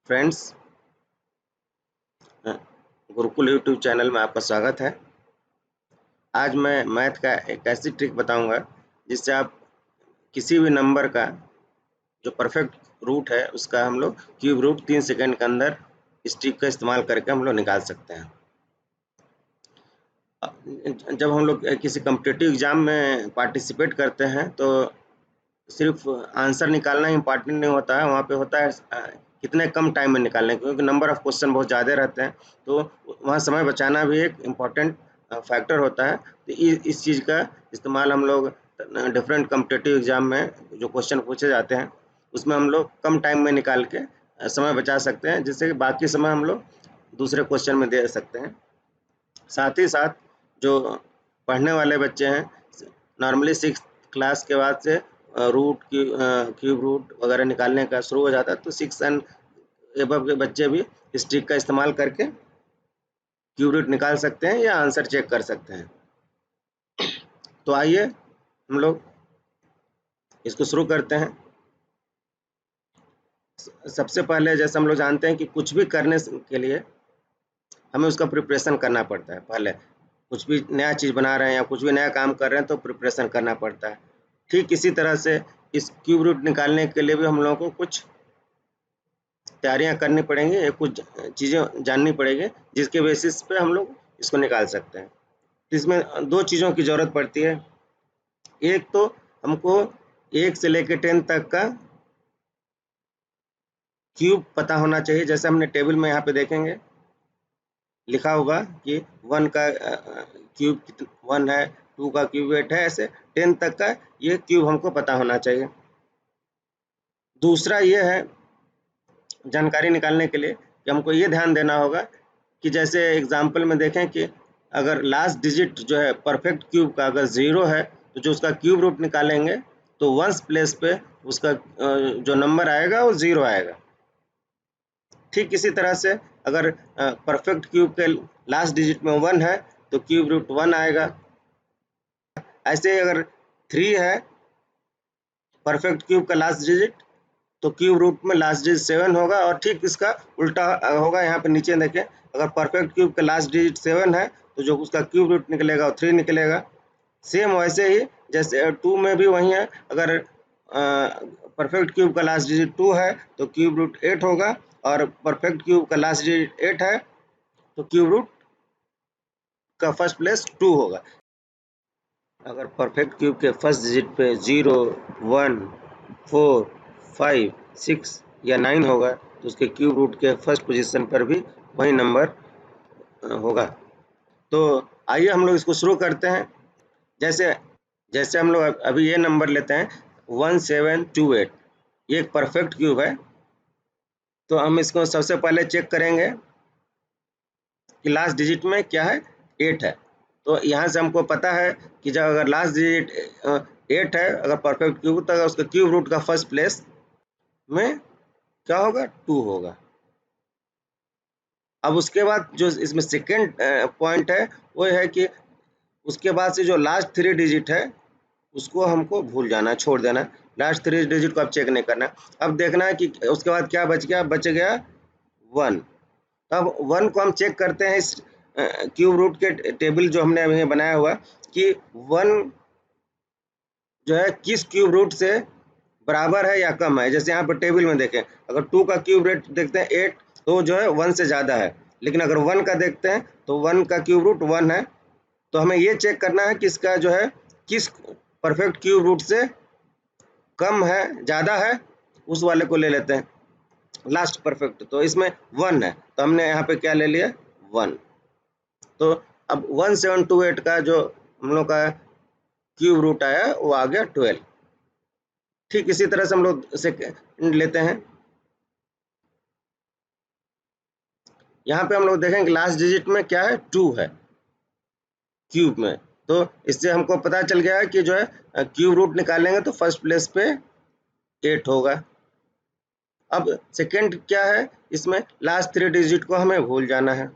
Friends, Gurukul YouTube channel में आपका स्वागत है। आज मैं मैथ का एक ऐसी ट्रिक बताऊंगा जिससे आप किसी भी नंबर का जो परफेक्ट रूट है उसका हम लोग क्यूब रूट 3 सेकंड के अंदर इस ट्रिक का इस्तेमाल करके हम लोग निकाल सकते हैं। जब हम लोग किसी कॉम्पिटिटिव एग्जाम में पार्टिसिपेट करते हैं तो सिर्फ आंसर निकालना इम्पॉर्टेंट नहीं होता है, वहाँ पे होता है कितने कम टाइम में निकालने, क्योंकि नंबर ऑफ क्वेश्चन बहुत ज़्यादा रहते हैं तो वहाँ समय बचाना भी एक इम्पॉर्टेंट फैक्टर होता है। तो इस चीज़ का इस्तेमाल हम लोग डिफरेंट कॉम्पिटिटिव एग्जाम में जो क्वेश्चन पूछे जाते हैं उसमें हम लोग कम टाइम में निकाल के समय बचा सकते हैं, जिससे कि बाकी समय हम लोग दूसरे क्वेश्चन में दे सकते हैं। साथ ही साथ जो पढ़ने वाले बच्चे हैं, नॉर्मली 6th क्लास के बाद से रूट क्यूब रूट वगैरह निकालने का शुरू हो जाता है, तो 6 एंड एबव के बच्चे भी इस ट्रिक का इस्तेमाल करके क्यूब रूट निकाल सकते हैं या आंसर चेक कर सकते हैं। तो आइए हम लोग इसको शुरू करते हैं। सबसे पहले जैसे हम लोग जानते हैं कि कुछ भी करने के लिए हमें उसका प्रिपरेशन करना पड़ता है। पहले कुछ भी नया चीज़ बना रहे हैं या कुछ भी नया काम कर रहे हैं तो प्रिपरेशन करना पड़ता है। ठीक इसी तरह से इस क्यूब रूट निकालने के लिए भी हम लोगों को कुछ तैयारियां करनी पड़ेंगी या कुछ चीज़ें जाननी पड़ेगी जिसके बेसिस पे हम लोग इसको निकाल सकते हैं। तो इसमें दो चीज़ों की ज़रूरत पड़ती है। एक तो हमको 1 से लेकर 10 तक का क्यूब पता होना चाहिए। जैसे हमने टेबल में यहाँ पे देखेंगे लिखा होगा कि 1 का क्यूब 1 है, 2 का क्यूब 8 है, ऐसे 10 तक का ये क्यूब हमको पता होना चाहिए। दूसरा ये है जानकारी निकालने के लिए कि हमको ये ध्यान देना होगा कि जैसे एग्जाम्पल में देखें कि अगर लास्ट डिजिट जो है परफेक्ट क्यूब का अगर 0 है तो जो उसका क्यूब रूट निकालेंगे तो वंस प्लेस पे उसका जो नंबर आएगा वो 0 आएगा। ठीक इसी तरह से अगर परफेक्ट क्यूब के लास्ट डिजिट में 1 है तो क्यूब रूट 1 आएगा। ऐसे ही अगर 3 है परफेक्ट क्यूब का लास्ट डिजिट तो क्यूब रूट में लास्ट डिजिट 7 होगा, और ठीक इसका उल्टा होगा। यहाँ पे नीचे देखें, अगर परफेक्ट क्यूब का लास्ट डिजिट 7 है तो जो उसका क्यूब रूट निकलेगा वो 3 निकलेगा। सेम वैसे ही जैसे 2 में भी वही है, अगर परफेक्ट क्यूब का लास्ट डिजिट 2 है तो क्यूब रूट 8 होगा, और परफेक्ट क्यूब का लास्ट डिजिट 8 है तो क्यूब रूट का फर्स्ट प्लेस 2 होगा। अगर परफेक्ट क्यूब के फर्स्ट डिजिट पे 0, 1, 4, 5, 6 या 9 होगा तो उसके क्यूब रूट के फर्स्ट पोजीशन पर भी वही नंबर होगा। तो आइए हम लोग इसको शुरू करते हैं। जैसे जैसे हम लोग अभी ये नंबर लेते हैं 1728, ये एक परफेक्ट क्यूब है। तो हम इसको सबसे पहले चेक करेंगे कि लास्ट डिजिट में क्या है, 8 है। तो यहाँ से हमको पता है कि जब अगर लास्ट डिजिट 8 है, अगर परफेक्ट क्यूब, तो उसका क्यूब रूट का फर्स्ट प्लेस में क्या होगा, 2 होगा। अब उसके बाद जो इसमें सेकेंड पॉइंट है वो है कि उसके बाद से जो लास्ट 3 डिजिट है उसको हमको भूल जाना, छोड़ देना। लास्ट 3 डिजिट को अब चेक नहीं करना। अब देखना है कि उसके बाद क्या बच गया, 1। अब 1 को हम चेक करते हैं इस क्यूब रूट के टेबल जो हमने अभी बनाया हुआ कि 1 जो है किस क्यूब रूट से बराबर है या कम है। जैसे यहाँ पर टेबल में देखें, अगर 2 का क्यूब रूट देखते हैं 8 तो जो है 1 से ज़्यादा है, लेकिन अगर 1 का देखते हैं तो 1 का क्यूब रूट 1 है। तो हमें ये चेक करना है कि इसका जो है किस परफेक्ट क्यूब रूट से कम है, ज़्यादा है, उस वाले को ले लेते हैं लास्ट परफेक्ट। तो इसमें 1 है तो हमने यहाँ पे क्या ले लिया, 1। तो अब 1728 का जो हम लोग का क्यूब रूट आया वो आ गया 12। ठीक इसी तरह से हम लोग सेकंड लेते हैं। यहाँ पे हम लोग देखेंगे लास्ट डिजिट में क्या है, 2 है क्यूब में। तो इससे हमको पता चल गया है कि जो है क्यूब रूट निकालेंगे तो फर्स्ट प्लेस पे 8 होगा। अब सेकंड क्या है, इसमें लास्ट 3 डिजिट को हमें भूल जाना है,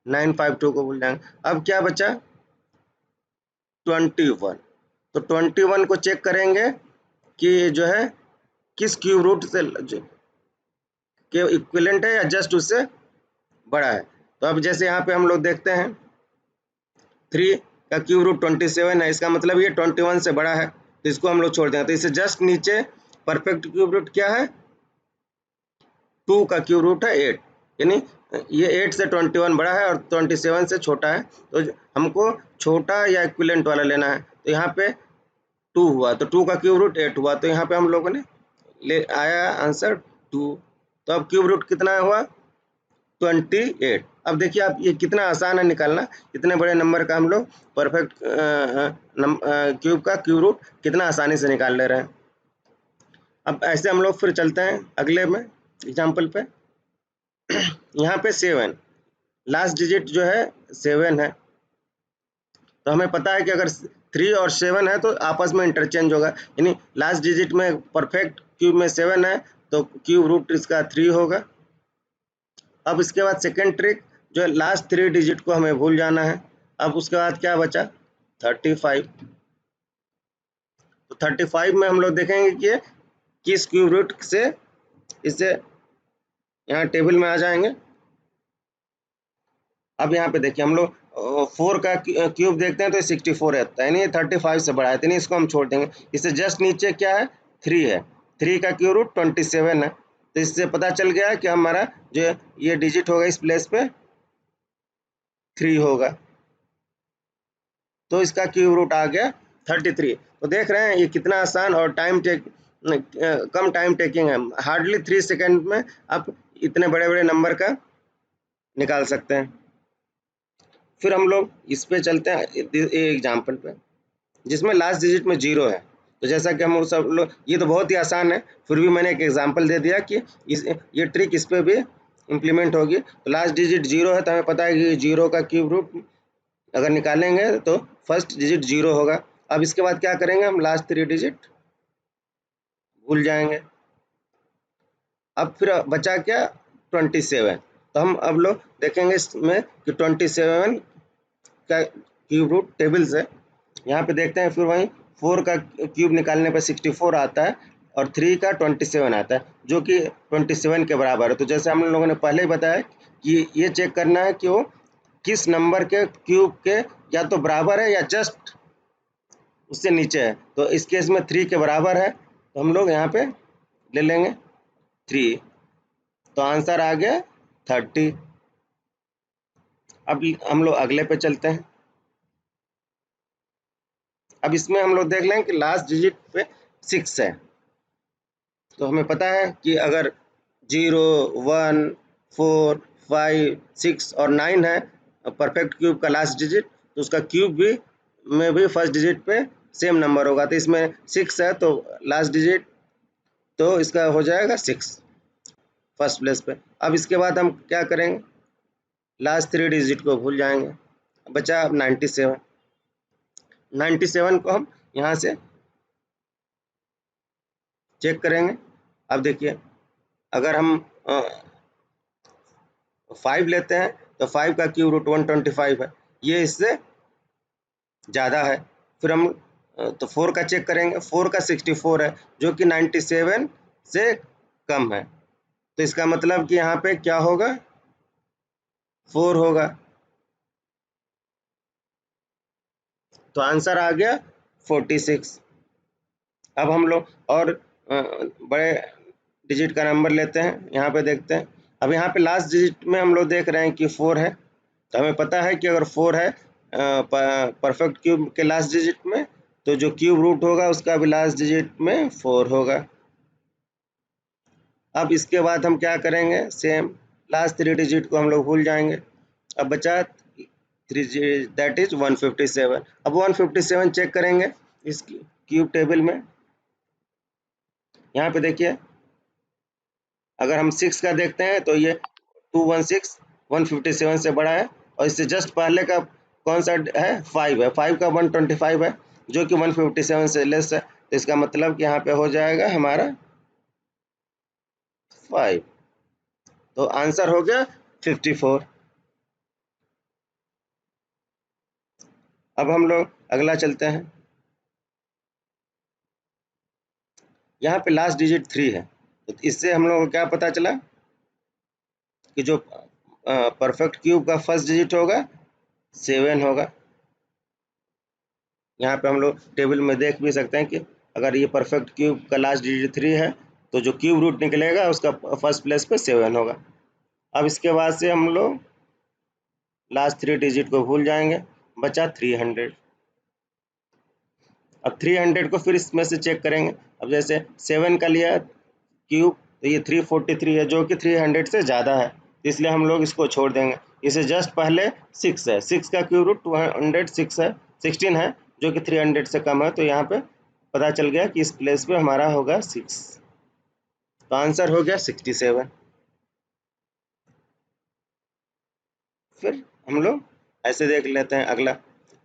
952 को भूल जाएंगे। अब क्या बचा, 21। तो 21 को चेक करेंगे कि जो है किस क्यूब रूट से के इक्विवेलेंट है या जस्ट उससे बड़ा है। तो अब जैसे यहाँ पे हम लोग देखते हैं 3 का क्यूब रूट 27 है, इसका मतलब ये 21 से बड़ा है, तो इसको हम लोग छोड़ देंगे। तो इससे जस्ट नीचे परफेक्ट क्यूब रूट क्या है, 2 का क्यूब रूट है 8, यानी ये 8 से 21 बड़ा है और 27 से छोटा है, तो हमको छोटा या इक्विवेलेंट वाला लेना है। तो यहाँ पे 2 हुआ, तो 2 का क्यूब रूट 8 हुआ, तो यहाँ पे हम लोगों ने ले आया आंसर 2। तो अब क्यूब रूट कितना हुआ, 28। अब देखिए आप ये कितना आसान है निकालना, इतने बड़े नंबर का हम लोग परफेक्ट क्यूब का क्यूब रूट कितना आसानी से निकाल ले रहे हैं। अब ऐसे हम लोग फिर चलते हैं अगले में एग्जाम्पल पे। यहाँ पे 7 लास्ट डिजिट जो है 7 है, तो हमें पता है कि अगर 3 और 7 है तो आपस में इंटरचेंज होगा, यानी लास्ट डिजिट में परफेक्ट क्यूब में 7 है तो क्यूब रूट इसका 3 होगा। अब इसके बाद सेकेंड ट्रिक जो है, लास्ट 3 डिजिट को हमें भूल जाना है। अब उसके बाद क्या बचा, 35। तो 35 में हम लोग देखेंगे कि किस क्यूब रूट से, इससे यहाँ टेबल में आ जाएंगे। अब यहाँ पे देखिए हम लोग 4 का क्यूब देखते हैं तो 64 रहता है, यानी 35 से बड़ा है, तो इसको हम छोड़ देंगे। इससे जस्ट नीचे क्या है, 3 है, 3 का क्यूब रूट 27 है, तो इससे पता चल गया है कि हमारा जो ये डिजिट होगा इस प्लेस पे 3 होगा, तो इसका क्यूब रूट आ गया 33। तो देख रहे हैं ये कितना आसान और कम टाइम टेकिंग है, हार्डली 3 सेकेंड में आप इतने बड़े बड़े नंबर का निकाल सकते हैं। फिर हम लोग इस पे चलते हैं एग्जाम्पल पे जिसमें लास्ट डिजिट में 0 है। तो जैसा कि हम सब लोग, ये तो बहुत ही आसान है, फिर भी मैंने एक एग्जांपल दे दिया कि ये ट्रिक इस पे भी इम्प्लीमेंट होगी। तो लास्ट डिजिट 0 है, तो हमें पता है कि 0 का क्यूब रूट अगर निकालेंगे तो फर्स्ट डिजिट 0 होगा। अब इसके बाद क्या करेंगे, हम लास्ट 3 डिजिट भूल जाएंगे। अब फिर बचा क्या, 27। तो हम अब लोग देखेंगे इसमें कि 27 का क्यूब रूट टेबल से यहाँ पे देखते हैं, फिर वहीं 4 का क्यूब निकालने पर 64 आता है और 3 का 27 आता है, जो कि 27 के बराबर है। तो जैसे हम लोगों ने पहले ही बताया कि ये चेक करना है कि वो किस नंबर के क्यूब के या तो बराबर है या जस्ट उससे नीचे है। तो इस केस में 3 के बराबर है, तो हम लोग यहाँ पे ले लेंगे 3, तो आंसर आ गया 30। अब हम लोग अगले पे चलते हैं। अब इसमें हम लोग देख लें कि लास्ट डिजिट पे 6 है, तो हमें पता है कि अगर 0, 1, 4, 5, 6 और 9 है परफेक्ट क्यूब का लास्ट डिजिट, तो उसका क्यूब भी में भी फर्स्ट डिजिट पे सेम नंबर होगा। तो इसमें 6 है तो लास्ट डिजिट तो इसका हो जाएगा 6 फर्स्ट प्लेस पे। अब इसके बाद हम क्या करेंगे, लास्ट 3 डिजिट को भूल जाएंगे, बचा 97। 97 को हम यहाँ से चेक करेंगे। अब देखिए अगर हम 5 लेते हैं तो 5 का क्यूब रूट 125 है, ये इससे ज़्यादा है। फिर हम तो 4 का चेक करेंगे, 4 का 64 है जो कि 97 से कम है, तो इसका मतलब कि यहाँ पे क्या होगा, 4 होगा। तो आंसर आ गया 46। अब हम लोग और बड़े डिजिट का नंबर लेते हैं, यहाँ पे देखते हैं। अब यहाँ पे लास्ट डिजिट में हम लोग देख रहे हैं कि 4 है, तो हमें पता है कि अगर 4 है परफेक्ट क्यूब के लास्ट डिजिट में, तो जो क्यूब रूट होगा उसका भी लास्ट डिजिट में 4 होगा। अब इसके बाद हम क्या करेंगे, सेम लास्ट 3 डिजिट को हम लोग भूल जाएंगे। अब बचा 3 दैट इज 157। अब 157 चेक करेंगे इस क्यूब टेबल में। यहाँ पे देखिए अगर हम 6 का देखते हैं तो ये 216 157 से बड़ा है, और इससे जस्ट पहले का कौन सा है, 5 है, 5 का 125 है जो कि 157 से लेस है, तो इसका मतलब कि यहाँ पे हो जाएगा हमारा 5। तो आंसर हो गया 54। अब हम लोग अगला चलते हैं। यहाँ पे लास्ट डिजिट 3 है, तो इससे हम लोग को क्या पता चला कि जो परफेक्ट क्यूब का फर्स्ट डिजिट होगा 7 होगा। यहाँ पे हम लोग टेबल में देख भी सकते हैं कि अगर ये परफेक्ट क्यूब का लास्ट डिजिट 3 है तो जो क्यूब रूट निकलेगा उसका फर्स्ट प्लेस पे 7 होगा। अब इसके बाद से हम लोग लास्ट 3 डिजिट को भूल जाएंगे, बचा 300। अब 300 को फिर इसमें से चेक करेंगे। अब जैसे 7 का लिया क्यूब तो ये 343 है जो कि 300 से ज़्यादा है, इसलिए हम लोग इसको छोड़ देंगे। इसे जस्ट पहले 6 है, 6 का क्यूब रूट 206 है, 16 है जो कि 300 से कम है, तो यहाँ पे पता चल गया कि इस प्लेस पे हमारा होगा 6, तो आंसर हो गया 67। फिर हम लोग ऐसे देख लेते हैं अगला,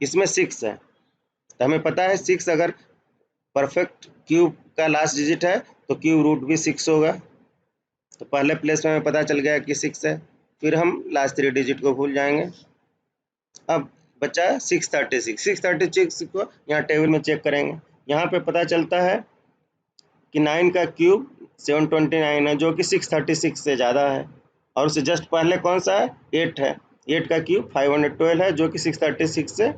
इसमें 6 है तो हमें पता है 6 अगर परफेक्ट क्यूब का लास्ट डिजिट है तो क्यूब रूट भी 6 होगा, तो पहले प्लेस में हमें पता चल गया कि 6 है। फिर हम लास्ट 3 डिजिट को भूल जाएंगे। अब बचा 636, 636 को यहाँ टेबल में चेक करेंगे। यहाँ पे पता चलता है कि 9 का क्यूब 729 है जो कि 636 से ज़्यादा है, और उससे जस्ट पहले कौन सा है 8 है, 8 का क्यूब 512 है जो कि 636 से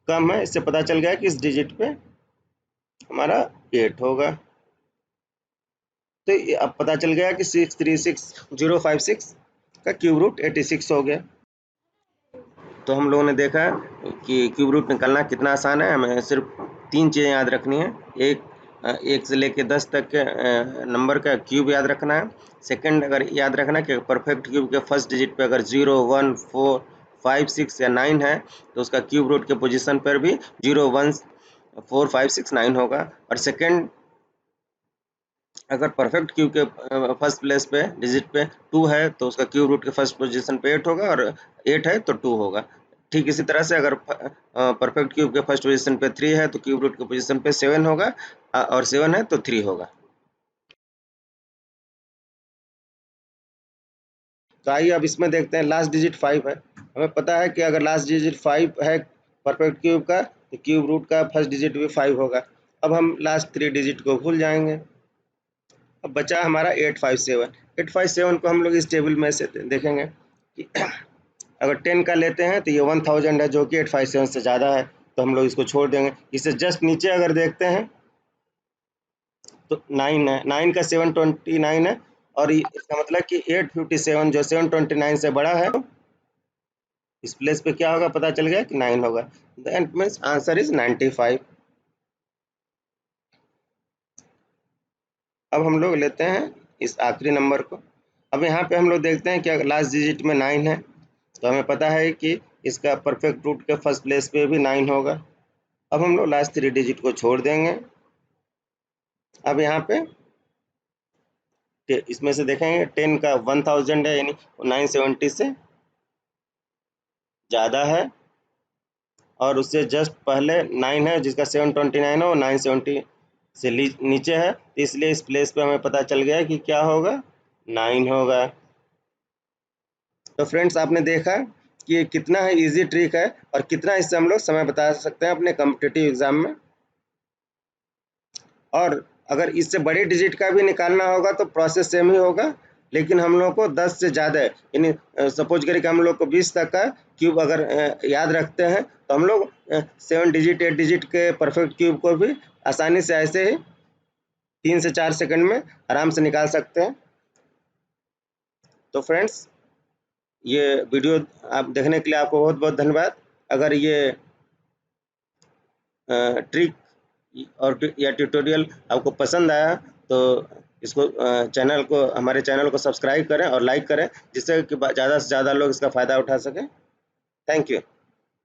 कम है। इससे पता चल गया कि इस डिजिट पे हमारा 8 होगा। तो अब पता चल गया कि 636056 का क्यूब रूट 86 हो गया। तो हम लोगों ने देखा कि क्यूब रूट निकालना कितना आसान है। हमें सिर्फ 3 चीज़ें याद रखनी है। एक से लेके 10 तक के नंबर का क्यूब याद रखना है। सेकंड अगर याद रखना कि परफेक्ट क्यूब के फर्स्ट डिजिट पे अगर 0, 1, 4, 5, 6 या 9 है तो उसका क्यूब रूट के पोजीशन पर भी 0, 1, 4, 5, 6, 9 होगा। और सेकंड अगर परफेक्ट क्यूब के फर्स्ट प्लेस पे डिजिट पे 2 है तो उसका क्यूब रूट के फर्स्ट पोजीशन पे 8 होगा, और 8 है तो 2 होगा। ठीक इसी तरह से अगर परफेक्ट क्यूब के फर्स्ट पोजीशन पे 3 है तो क्यूब रूट के पोजीशन पे 7 होगा, और 7 है तो 3 होगा। तो आइए अब इसमें देखते हैं लास्ट डिजिट 5 है। हमें पता है कि अगर लास्ट डिजिट 5 है परफेक्ट क्यूब का तो क्यूब रूट का फर्स्ट डिजिट भी 5 होगा। अब हम लास्ट 3 डिजिट को भूल जाएंगे। अब बचा हमारा 857। 857 को हम लोग इस टेबल में से देखेंगे कि अगर 10 का लेते हैं तो ये 1000 है जो कि 857 से ज़्यादा है, तो हम लोग इसको छोड़ देंगे। इससे जस्ट नीचे अगर देखते हैं तो 9 है, 9 का 729 है, और इसका मतलब कि 857 जो 729 से बड़ा है इस प्लेस पे क्या होगा, पता चल गया कि 9 होगा। Then means answer is 95। अब हम लोग लेते हैं इस आखिरी नंबर को। अब यहाँ पे हम लोग देखते हैं कि अगर लास्ट डिजिट में 9 है तो हमें पता है कि इसका परफेक्ट रूट के फर्स्ट प्लेस पे भी 9 होगा। अब हम लोग लास्ट 3 डिजिट को छोड़ देंगे। अब यहाँ पे इसमें से देखेंगे 10 का 1000 है, यानी 970 से ज़्यादा है, और उससे जस्ट पहले 9 है जिसका 729 है, वो 970 से नीचे है, इसलिए इस प्लेस पे हमें पता चल गया कि क्या होगा, 9 होगा। तो फ्रेंड्स आपने देखा कि ये कितना है इजी ट्रिक है, और कितना इससे हम लोग समय बता सकते हैं अपने कॉम्पिटिटिव एग्जाम में। और अगर इससे बड़े डिजिट का भी निकालना होगा तो प्रोसेस सेम ही होगा, लेकिन हम लोग को 10 से ज़्यादा है, यानी सपोज करें कि हम लोग को 20 तक का क्यूब अगर याद रखते हैं तो हम लोग 7 डिजिट 8 डिजिट के परफेक्ट क्यूब को भी आसानी से ऐसे ही 3 से 4 सेकंड में आराम से निकाल सकते हैं। तो फ्रेंड्स ये वीडियो आप देखने के लिए आपको बहुत बहुत धन्यवाद। अगर ये ट्रिक और या ट्यूटोरियल आपको पसंद आया तो इसको हमारे चैनल को सब्सक्राइब करें और लाइक करें, जिससे कि ज़्यादा से ज़्यादा लोग इसका फ़ायदा उठा सकें। Thank you.